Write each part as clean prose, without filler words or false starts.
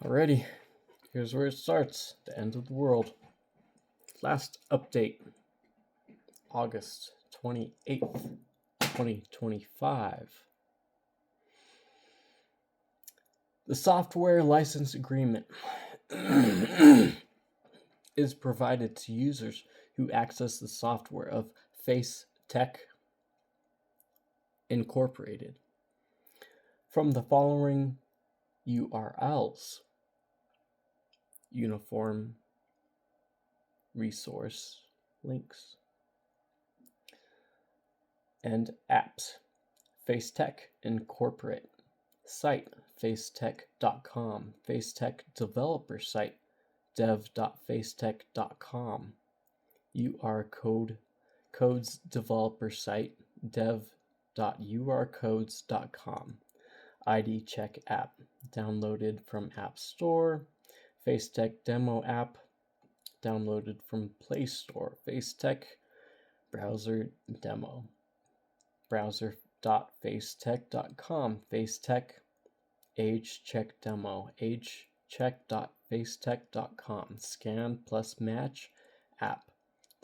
Alrighty, here's where it starts. The end of the world. Last update, August 28th, 2025. The software license agreement is provided to users who access the software of FaceTech Incorporated from the following URLs: uniform resource links and apps. FaceTech Incorporate site, facetech.com. FaceTech developer site, dev.facetech.com. codes developer site, dev.urcodes.com. ID check app, downloaded from App Store. FaceTech demo app, downloaded from Play Store. FaceTech browser demo, browser.facetech.com. FaceTech age check demo, agecheck.facetech.com. Scan plus match app,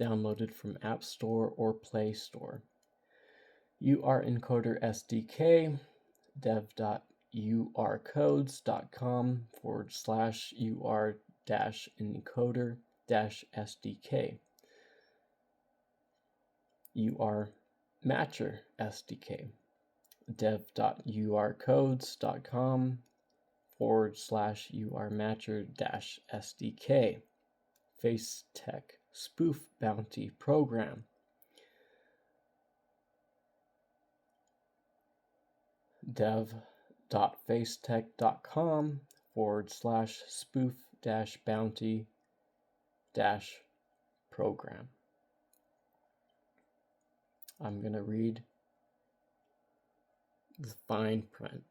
downloaded from App Store or Play Store. UR-encoder SDK, dev.ur-codes.com/ur-encoder-SDK. UR-matcher SDK, dev.ur-codes.com/ur-matcher-SDK. FaceTech spoof bounty program, dev.facetech.com/spoof-bounty-program. I'm going to read the fine print.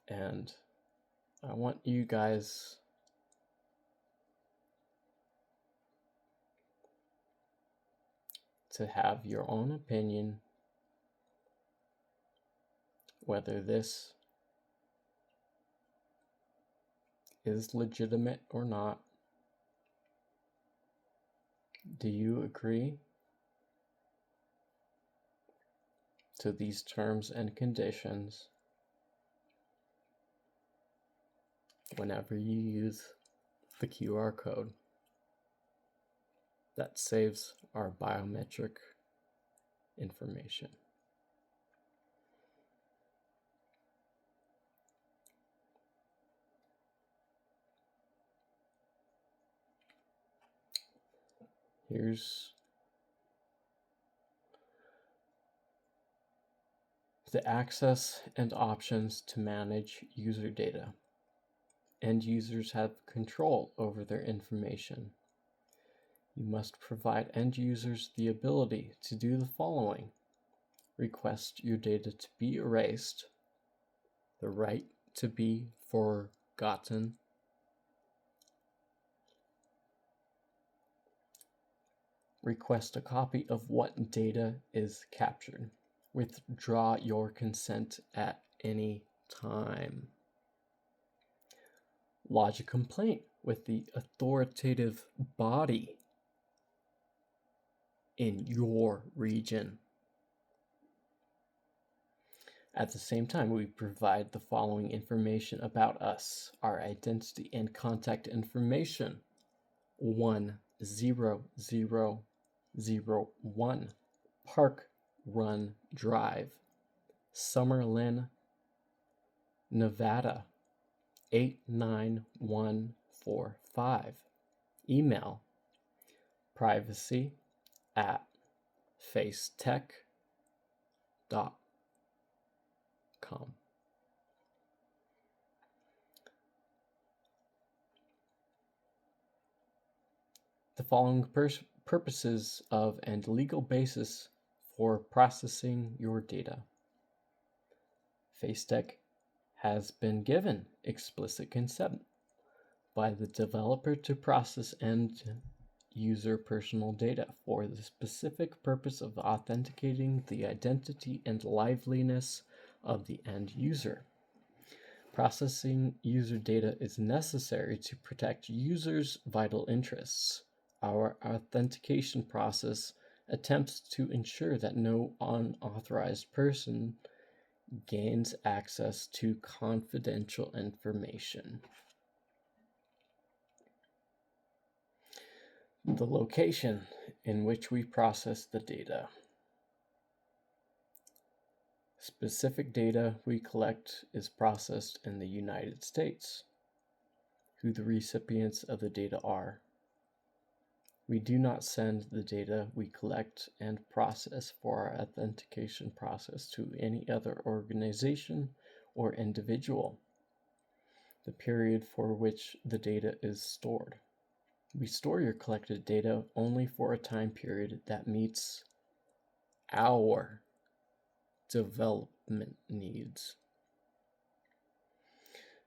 And I want you guys to have your own opinion whether this is legitimate or not. Do you agree to these terms and conditions whenever you use the QR code that saves our biometric information? Here's the access and options to manage user data. End users have control over their information. You must provide end users the ability to do the following: request your data to be erased, the right to be forgotten, request a copy of what data is captured, withdraw your consent at any time, lodge a complaint with the authoritative body in your region. At the same time, we provide the following information about us: our identity and contact information. 10001 Park Run Drive, Summerlin, Nevada 89145. Email privacy@facetech.com. The following purposes of and legal basis for processing your data. FaceTech has been given explicit consent by the developer to process and user personal data for the specific purpose of authenticating the identity and liveliness of the end user. Processing user data is necessary to protect users' vital interests. Our authentication process attempts to ensure that no unauthorized person gains access to confidential information. The location in which we process the data. Specific data we collect is processed in the United States. Who the recipients of the data are. We do not send the data we collect and process for our authentication process to any other organization or individual. The period for which the data is stored. We store your collected data only for a time period that meets our development needs.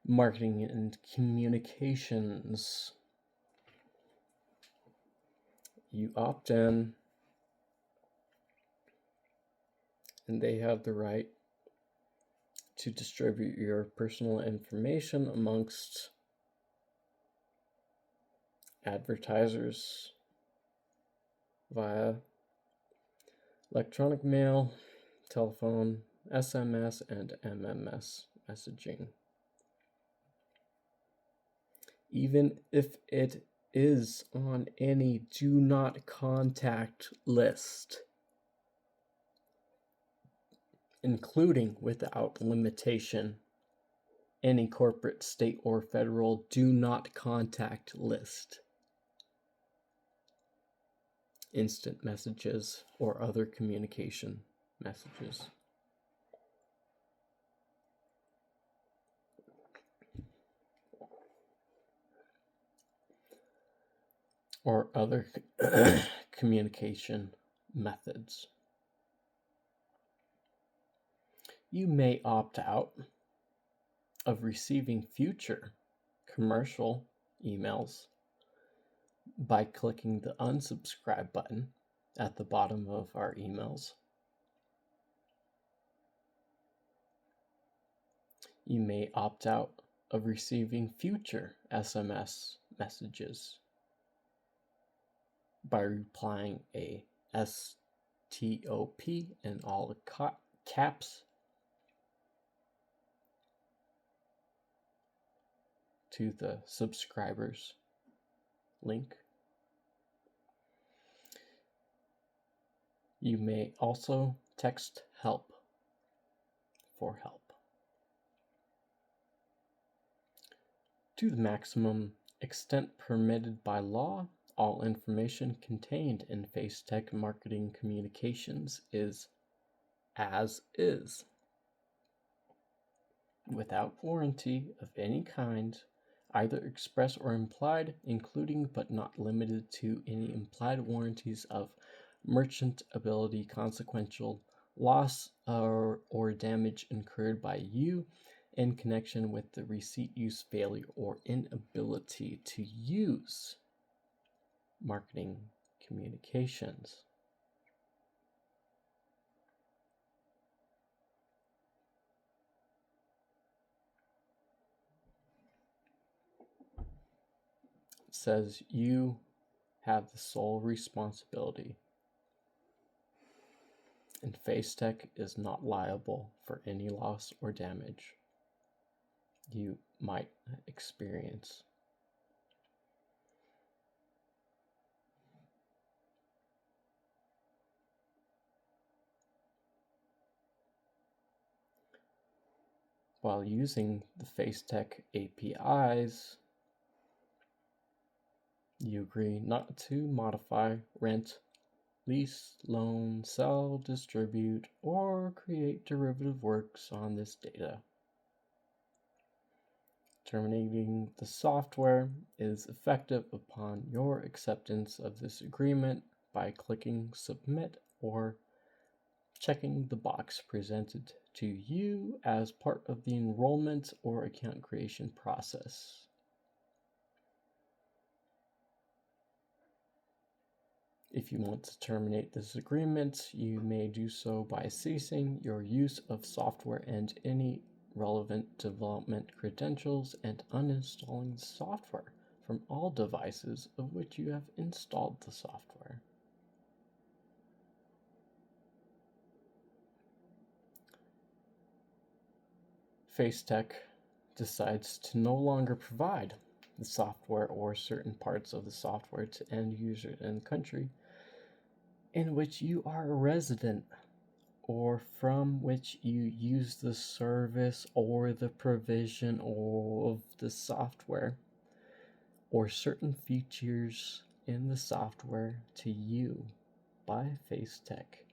Marketing and communications. You opt in, and they have the right to distribute your personal information amongst advertisers via electronic mail, telephone, SMS, and MMS messaging. Even if it is on any do not contact list, including without limitation, any corporate, state, or federal do not contact list, instant messages, or other communication messages. Or other communication methods. You may opt out of receiving future commercial emails by clicking the unsubscribe button at the bottom of our emails. You may opt out of receiving future SMS messages by replying a STOP in all caps to the subscribers link. You may also text help for help. To the maximum extent permitted by law, all information contained in FaceTech marketing communications is as is, without warranty of any kind, either express or implied, including but not limited to any implied warranties of merchantability, consequential loss or damage incurred by you in connection with the receipt, use, failure, or inability to use marketing communications. It says you have the sole responsibility, and FaceTech is not liable for any loss or damage you might experience. While using the FaceTech APIs, you agree not to modify, rent, lease, loan, sell, distribute, or create derivative works on this data. Terminating the software is effective upon your acceptance of this agreement by clicking Submit or checking the box presented to you as part of the enrollment or account creation process. If you want to terminate this agreement, you may do so by ceasing your use of software and any relevant development credentials and uninstalling the software from all devices of which you have installed the software. FaceTech decides to no longer provide the software or certain parts of the software to end users in the country in which you are a resident or from which you use the service or the provision of the software or certain features in the software to you by FaceTech,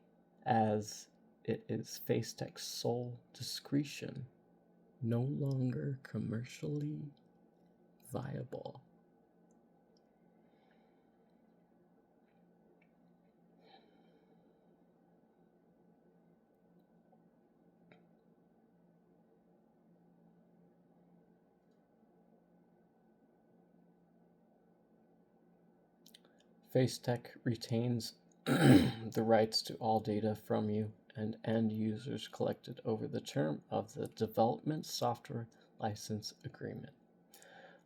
as it is FaceTech's sole discretion, no longer commercially viable. FaceTech retains the rights to all data from you and end users collected over the term of the Development Software License Agreement,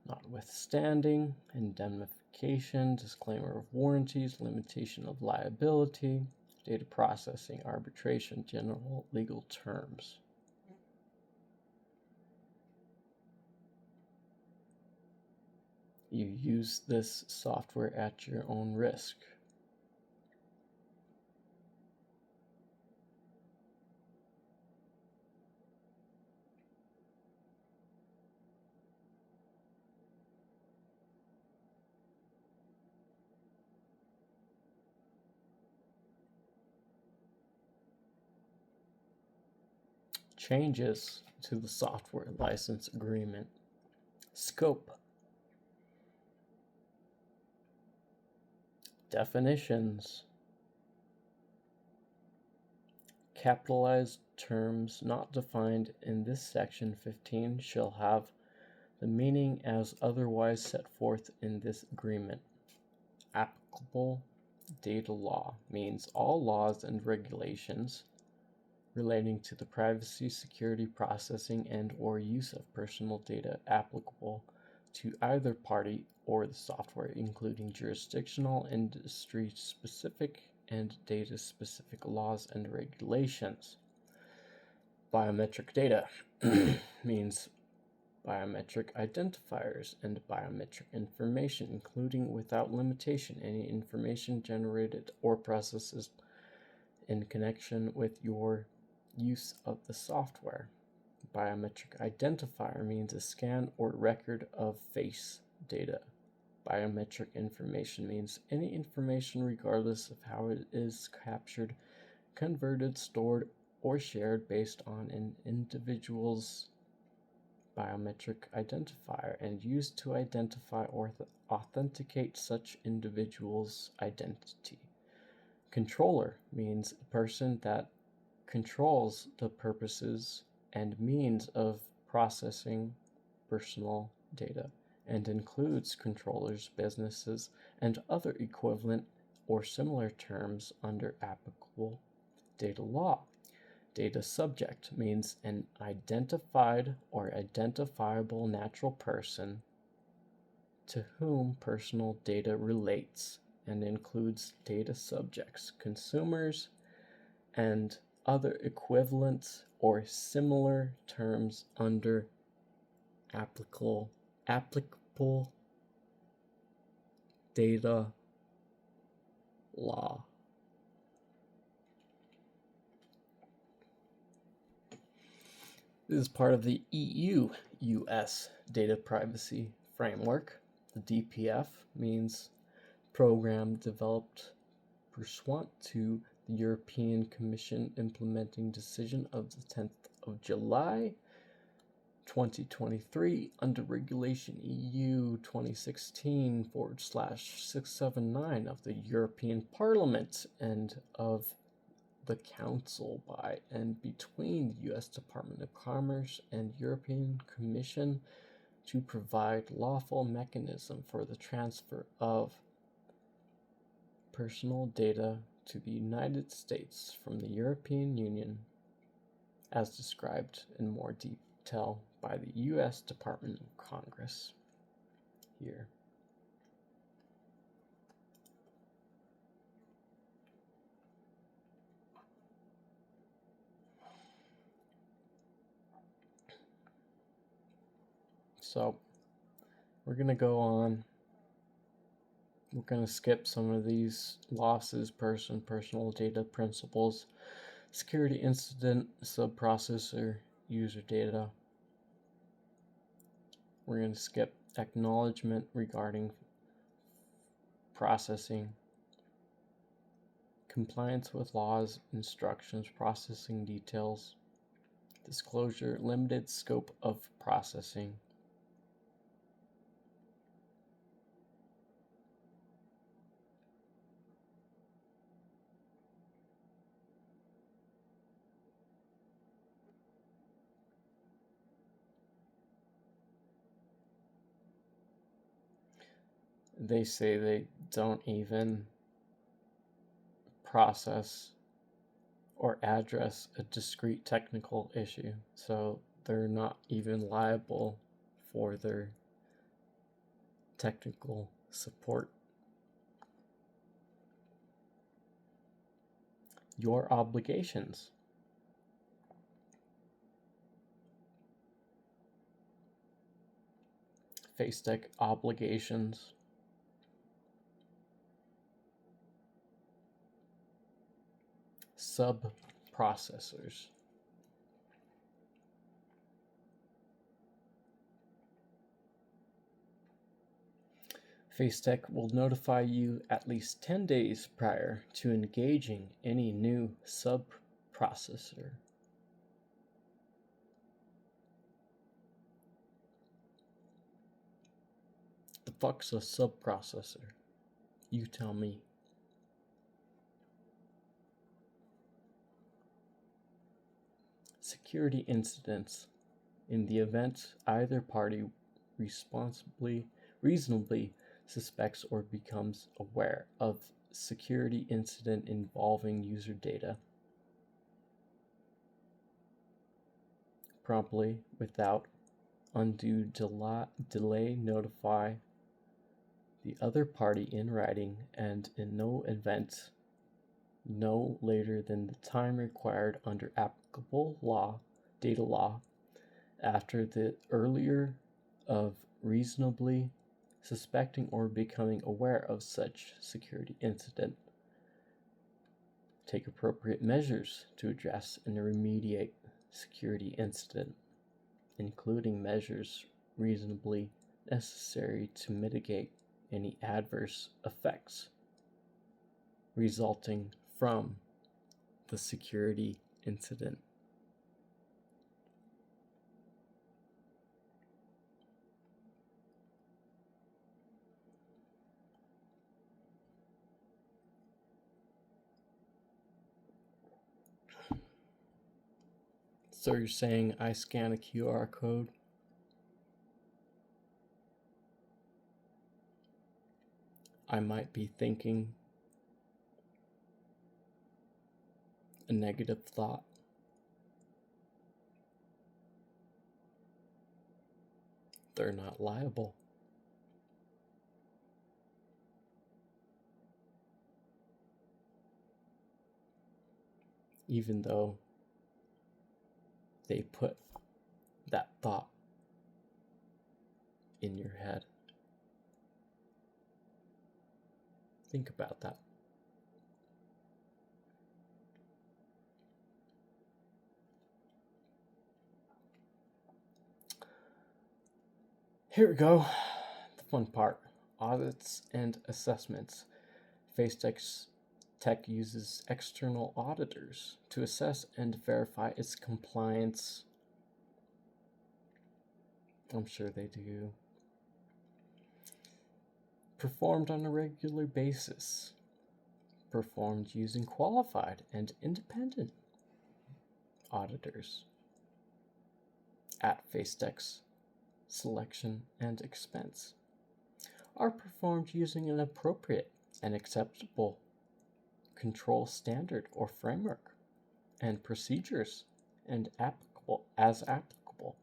notwithstanding indemnification, disclaimer of warranties, limitation of liability, data processing, arbitration, general legal terms. You use this software at your own risk. Changes to the software license agreement. Scope. Definitions. Capitalized terms not defined in this section 15 shall have the meaning as otherwise set forth in this agreement. Applicable data law means all laws and regulations relating to the privacy, security, processing, and or use of personal data applicable to either party or the software, including jurisdictional, industry-specific, and data-specific laws and regulations. Biometric data means biometric identifiers and biometric information, including without limitation any information generated or processed in connection with your use of the software. Biometric identifier means a scan or record of face data. Biometric information means any information regardless of how it is captured, converted, stored, or shared based on an individual's biometric identifier and used to identify or authenticate such individual's identity. Controller means a person that controls the purposes and means of processing personal data and includes controllers, businesses, and other equivalent or similar terms under applicable data law. Data subject means an identified or identifiable natural person to whom personal data relates and includes data subjects, consumers, and other equivalent or similar terms under applicable data law. This is part of the EU-US Data Privacy Framework. The DPF means program developed pursuant to the European Commission implementing decision of the 10th of July 2023 under Regulation EU 2016/679 of the European Parliament and of the Council by and between the U.S. Department of Commerce and European Commission to provide lawful mechanism for the transfer of personal data to the United States from the European Union, as described in more detail by the U.S. Department of Congress here. So we're going to go on. We're going to skip some of these losses, personal data principles, security incident, subprocessor, user data. We're going to skip acknowledgement regarding processing, compliance with laws, instructions, processing details, disclosure, limited scope of processing, they say they don't even process or address a discrete technical issue, so they're not even liable for their technical support. Your obligations. FaceTech obligations. Subprocessors. FaceTech will notify you at least 10 days prior to engaging any new subprocessor. The fuck's a subprocessor? You tell me. Security incidents. In the event either party reasonably suspects or becomes aware of security incident involving user data, promptly, without undue delay, notify the other party in writing, and in no event no later than the time required under applicable law, data law, after the earlier of reasonably suspecting or becoming aware of such security incident. Take appropriate measures to address and remediate security incident, including measures reasonably necessary to mitigate any adverse effects resulting from the security incident. So you're saying I scan a QR code, I might be thinking a negative thought. They're not liable. Even though they put that thought in your head. Think about that. Here we go. The fun part. Audits and assessments. FaceTech uses external auditors to assess and verify its compliance. I'm sure they do. Performed on a regular basis. Performed using qualified and independent auditors at FaceTech's selection and expense. Are performed using an appropriate and acceptable control standard or framework and procedures and applicable.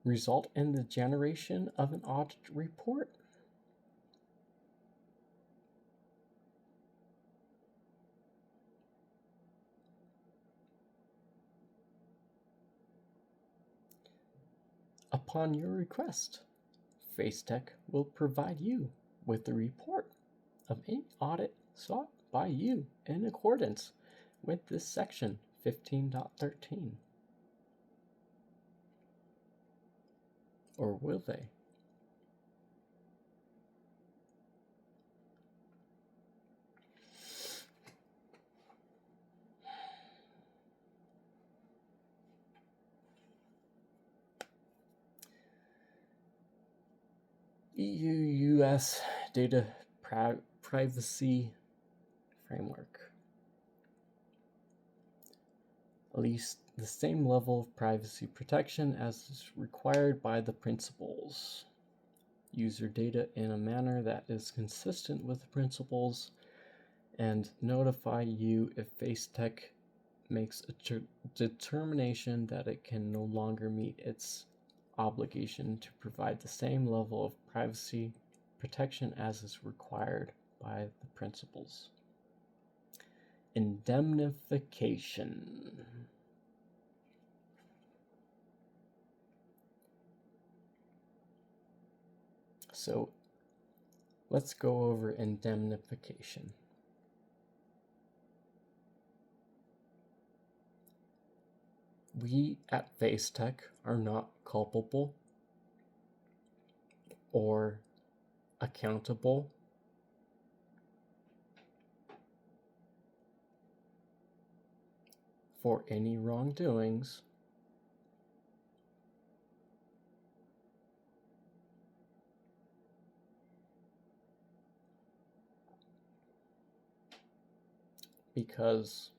Result in the generation of an audit report. Upon your request, FaceTech will provide you with the report of any audit sought by you in accordance with this section 15.13. Or will they? EU-US data privacy framework. At least the same level of privacy protection as is required by the principles. User data in a manner that is consistent with the principles, and notify you if FaceTech makes a determination that it can no longer meet its obligation to provide the same level of privacy protection as is required by the principles. Indemnification. So let's go over indemnification. We at FaceTech are not culpable or accountable for any wrongdoings because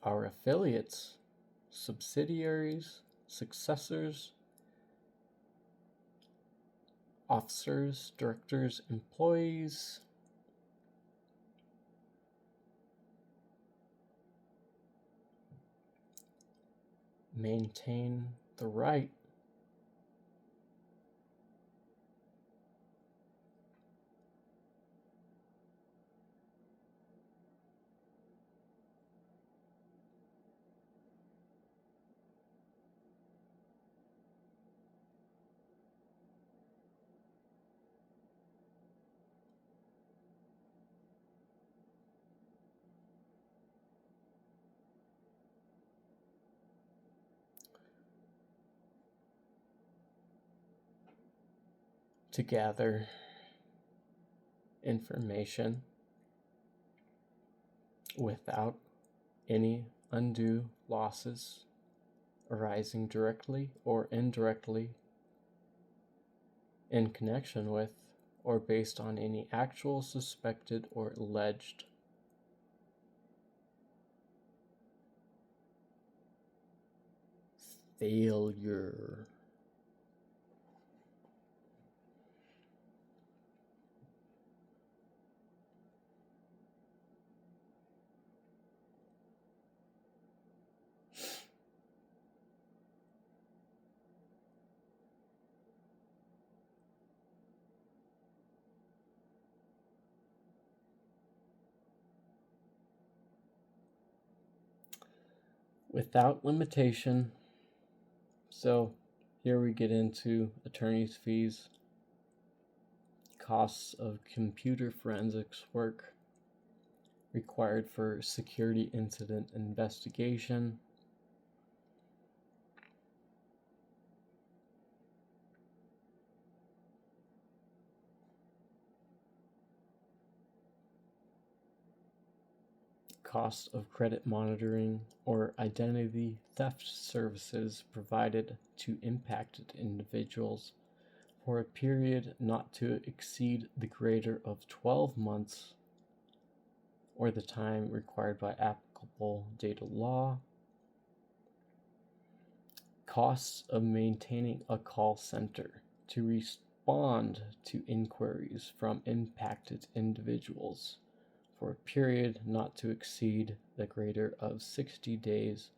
our affiliates, subsidiaries, successors, officers, directors, employees maintain the right to gather information without any undue losses arising directly or indirectly in connection with or based on any actual, suspected, or alleged failure. Without limitation. So here we get into attorney's fees, costs of computer forensics work required for security incident investigation, cost of credit monitoring or identity theft services provided to impacted individuals for a period not to exceed the greater of 12 months or the time required by applicable data law, costs of maintaining a call center to respond to inquiries from impacted individuals for a period not to exceed the greater of 60 days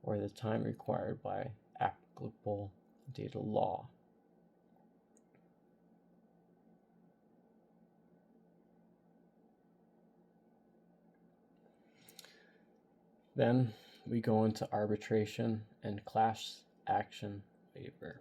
or the time required by applicable data law. Then we go into arbitration and class action waiver.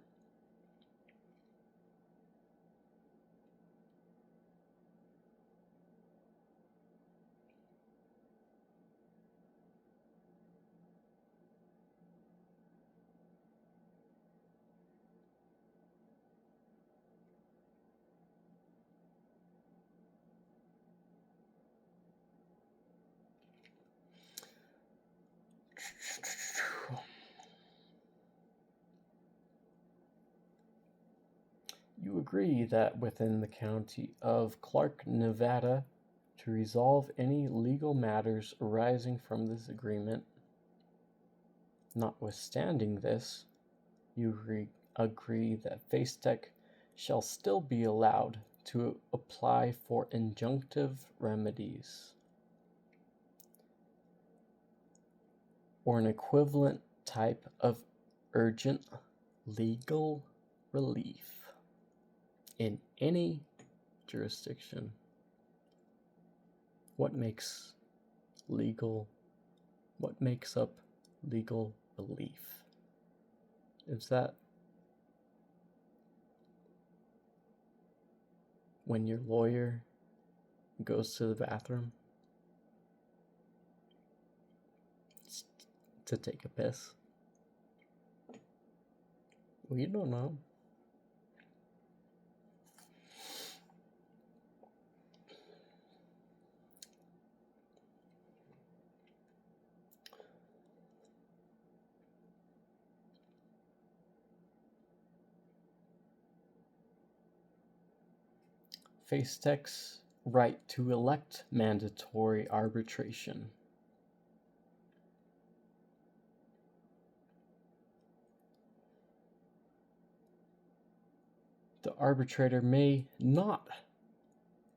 You agree that within the county of Clark, Nevada, to resolve any legal matters arising from this agreement. Notwithstanding this, you agree that FaceTech shall still be allowed to apply for injunctive remedies or an equivalent type of urgent legal relief in any jurisdiction. What makes up legal relief? Is that when your lawyer goes to the bathroom to take a piss? We don't know. FaceTech's right to elect mandatory arbitration. The arbitrator may not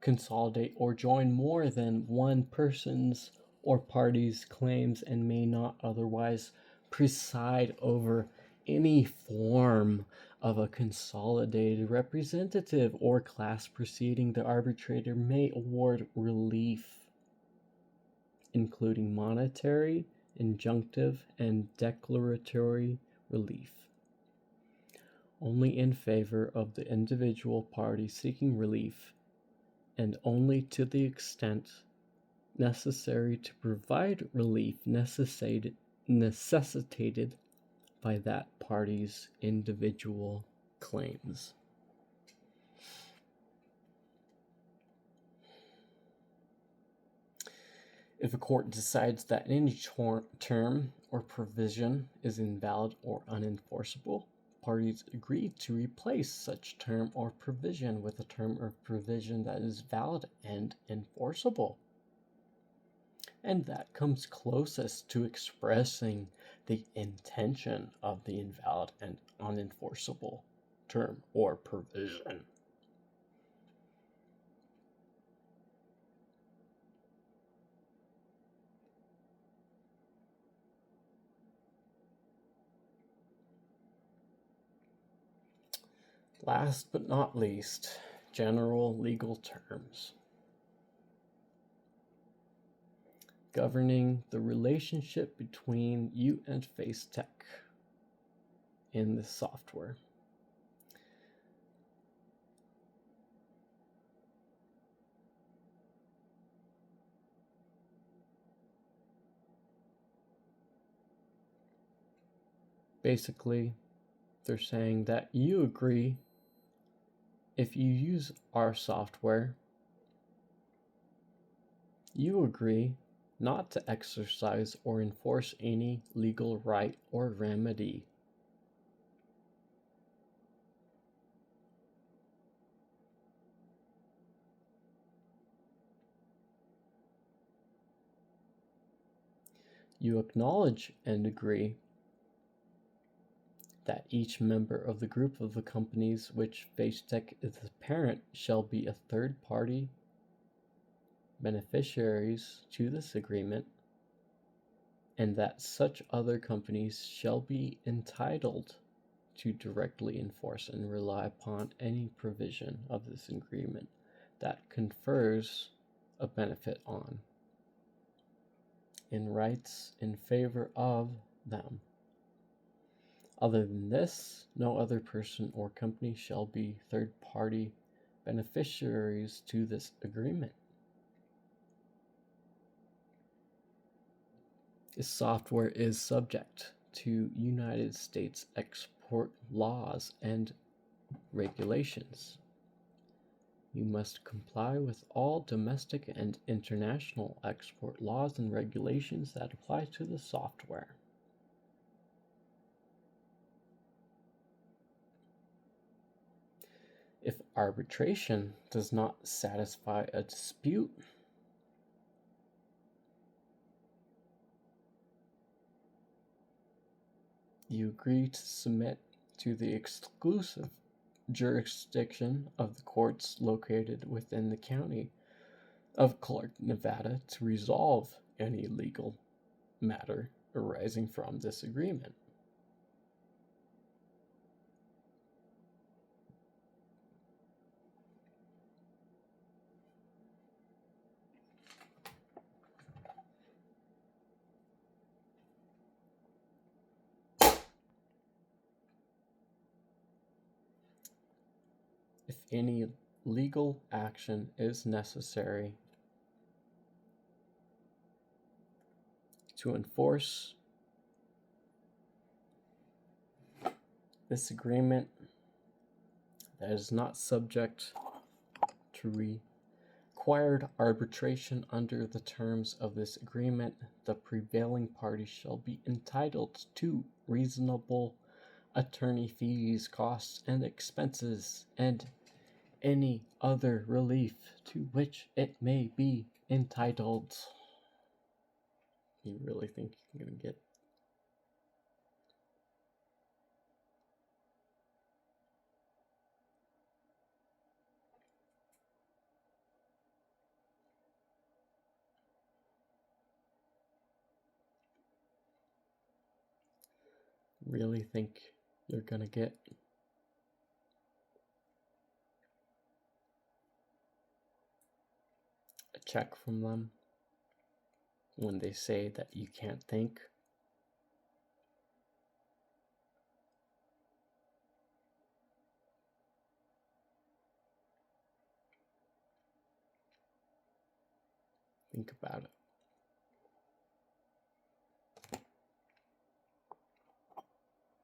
consolidate or join more than one person's or party's claims and may not otherwise preside over any form of a consolidated representative or class proceeding. The arbitrator may award relief, including monetary, injunctive, and declaratory relief, only in favor of the individual party seeking relief, and only to the extent necessary to provide relief necessitated by that party's individual claims. If a court decides that any term or provision is invalid or unenforceable, parties agree to replace such term or provision with a term or provision that is valid and enforceable. And that comes closest to expressing the intention of the invalid and unenforceable term or provision. Last but not least, general legal terms governing the relationship between you and FaceTech in the software. Basically, they're saying that you agree if you use our software, you agree not to exercise or enforce any legal right or remedy. You acknowledge and agree that each member of the group of the companies which FaceTech is the parent shall be a third party beneficiaries to this agreement, and that such other companies shall be entitled to directly enforce and rely upon any provision of this agreement that confers a benefit on in rights in favor of them. Other than this, no other person or company shall be third-party beneficiaries to this agreement. This software is subject to United States export laws and regulations. You must comply with all domestic and international export laws and regulations that apply to the software. If arbitration does not satisfy a dispute, you agree to submit to the exclusive jurisdiction of the courts located within the county of Clark, Nevada, to resolve any legal matter arising from this agreement. If any legal action is necessary to enforce this agreement that is not subject to required arbitration under the terms of this agreement, the prevailing party shall be entitled to reasonable attorney fees, costs, and expenses, and any other relief to which it may be entitled. You really think you're going to get a check from them when they say that you can't think? Think about it.